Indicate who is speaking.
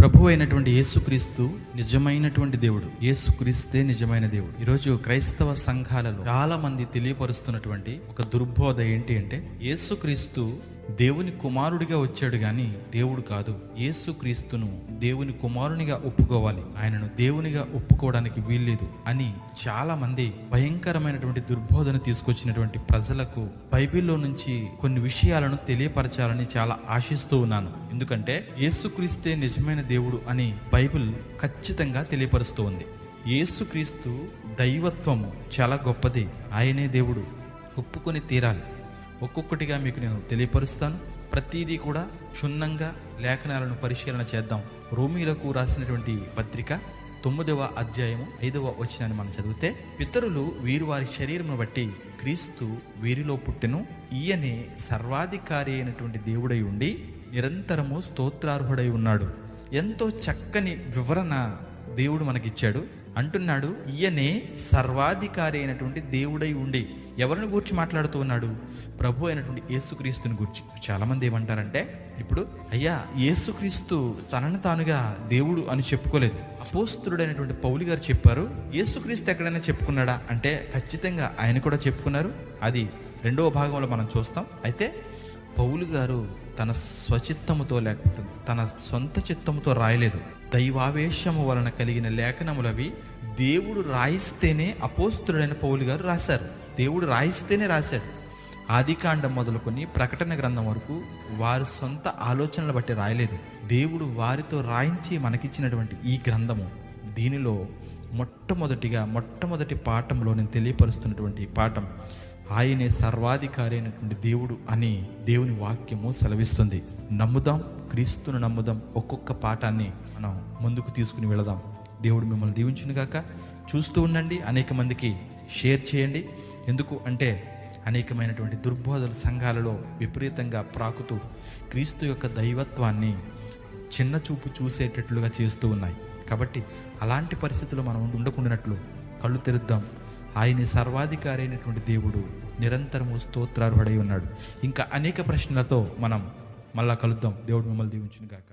Speaker 1: ప్రభు అయినటువంటి యేసుక్రీస్తు నిజమైనటువంటి దేవుడు. యేసుక్రీస్తే నిజమైన దేవుడు. ఈరోజు క్రైస్తవ సంఘాలలో చాలా మంది తెలియపరుస్తున్నటువంటి ఒక దుర్బోధ ఏంటి అంటే, యేసుక్రీస్తు దేవుని కుమారుడిగా వచ్చాడు గాని దేవుడు కాదు. యేసుక్రీస్తును దేవుని కుమారునిగా ఒప్పుకోవాలి, ఆయనను దేవునిగా ఒప్పుకోవడానికి వీల్లేదు అని చాలా మంది భయంకరమైనటువంటి దుర్బోధన తీసుకొచ్చినటువంటి ప్రజలకు బైబిల్లో నుంచి కొన్ని విషయాలను తెలియపరచాలని చాలా ఆశిస్తూ ఉన్నాను. ఎందుకంటే యేసుక్రీస్తే నిజమైన దేవుడు అని బైబిల్ ఖచ్చితంగా తెలియపరుస్తూ ఉంది. యేసుక్రీస్తు దైవత్వము చాలా గొప్పది, ఆయనే దేవుడు, ఒప్పుకొని తీరాలి. ఒక్కొక్కటిగా మీకు నేను తెలియపరుస్తాను. ప్రతిదీ కూడా క్షుణ్ణంగా లేఖనాలను పరిశీలన చేద్దాం. రోమీలకు రాసినటువంటి పత్రిక 9వ అధ్యాయము 5వ వచనాన్ని మనం చదివితే, పితరులు వీరు వారి శరీరమును బట్టి క్రీస్తు వీరిలో పుట్టెను, ఈయనే సర్వాధికారి అయినటువంటి దేవుడై ఉండి నిరంతరము స్తోత్రార్హుడై ఉన్నాడు. ఎంతో చక్కని వివరణ దేవుడు మనకిచ్చాడు. అంటున్నాడు, ఈయనే సర్వాధికారి అయినటువంటి దేవుడై ఉండి. ఎవరిని గూర్చి మాట్లాడుతూ ఉన్నాడు? ప్రభు అయినటువంటి యేసుక్రీస్తుని గూర్చి. చాలామంది ఏమంటారంటే, ఇప్పుడు అయ్యా యేసుక్రీస్తు తనను తానుగా దేవుడు అని చెప్పుకోలేదు. అపోస్తలుడైనటువంటి పౌలు గారు చెప్పారు. యేసుక్రీస్తు ఎక్కడైనా చెప్పుకున్నాడా అంటే ఖచ్చితంగా ఆయన కూడా చెప్పుకున్నారు. అది 2వ భాగంలో మనం చూస్తాం. అయితే పౌలు గారు తన స్వచిత్తముతో లేకపోతే తన సొంత చిత్తముతో రాయలేదు. దైవావేశము వలన కలిగిన లేఖనములవి దేవుడు రాయిస్తేనే అపోస్తలుడైన పౌలు గారు రాశారు. దేవుడు రాయిస్తేనే రాశాడు. ఆదికాండం మొదలుకొని ప్రకటన గ్రంథం వరకు వారి సొంత ఆలోచనలు బట్టి రాయలేదు. దేవుడు రాయించి మనకిచ్చినటువంటి ఈ గ్రంథము, దీనిలో మొట్టమొదటి పాఠంలో నేను తెలియపరుస్తున్నటువంటి పాఠం, ఆయనే సర్వాధికారి అయినటువంటి దేవుడు అని దేవుని వాక్యము సెలవిస్తుంది. నమ్ముదాం, క్రీస్తును నమ్ముదాం. ఒక్కొక్క పాఠాన్ని మనం ముందుకు తీసుకుని వెళదాం. దేవుడు మిమ్మల్ని దీవించును గాక. చూస్తూ ఉండండి, అనేక మందికి షేర్ చేయండి. ఎందుకు అంటే అనేకమైనటువంటి దుర్బోధలు సంఘాలలో విపరీతంగా ప్రాకుతూ క్రీస్తు యొక్క దైవత్వాన్ని చిన్న చూపు చూసేటట్లుగా చేస్తూ ఉన్నాయి. కాబట్టి అలాంటి పరిస్థితుల్లో మనం ఉండకుండానట్లు కళ్ళు తెరుద్దాం. ఆయన సర్వాధికారి అయినటువంటి దేవుడు నిరంతరము స్తోత్రార్హుడై ఉన్నాడు. ఇంకా అనేక ప్రశ్నలతో మనం మళ్ళా కలుద్దాం. దేవుడు మిమ్మల్ని దీవించును గాక.